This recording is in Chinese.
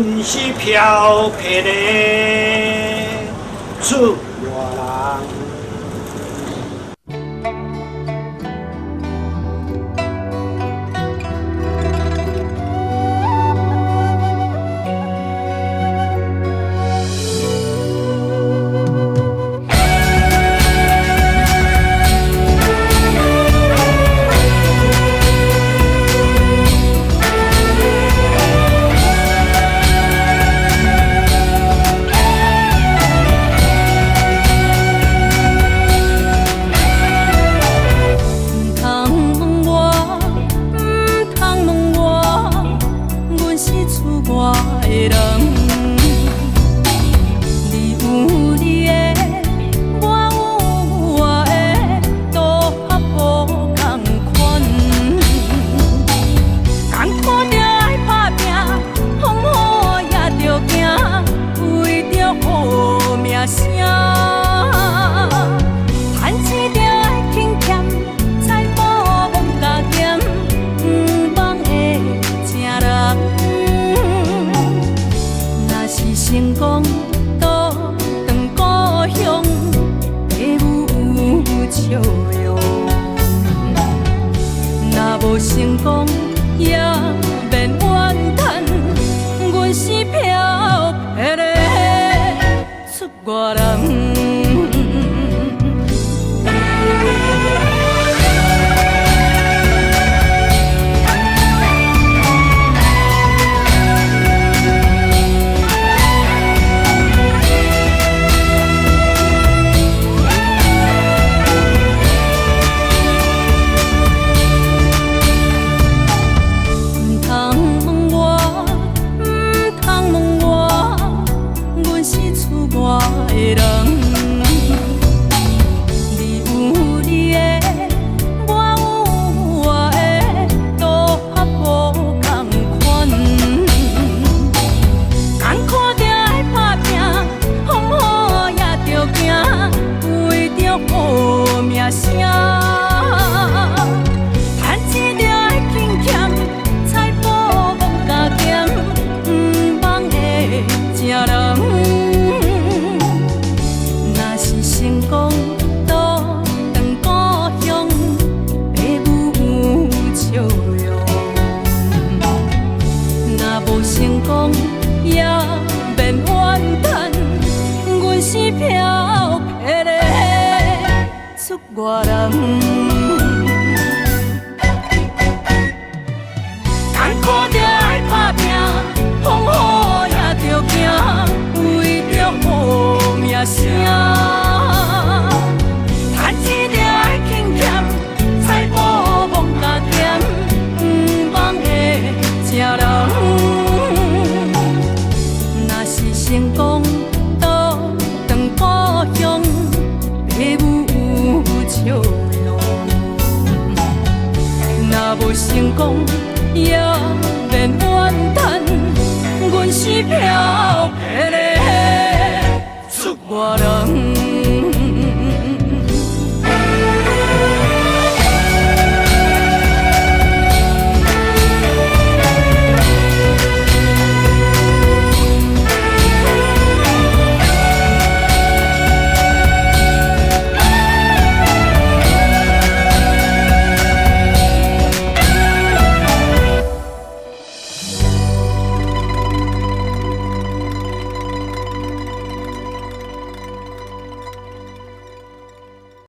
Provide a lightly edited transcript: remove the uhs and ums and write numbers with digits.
阮是漂泊的出外人。成功也免怨叹，阮是漂泊的出外人。成功也免怨叹，阮是漂泊的出外人。艰苦着爱打拼，风雨也着行，为着好名声。趁钱着爱勤俭，财宝莫加减，毋茫会正人。成功倒转故乡，父母笑容。若无成功，也免怨叹，阮是漂泊的出外人。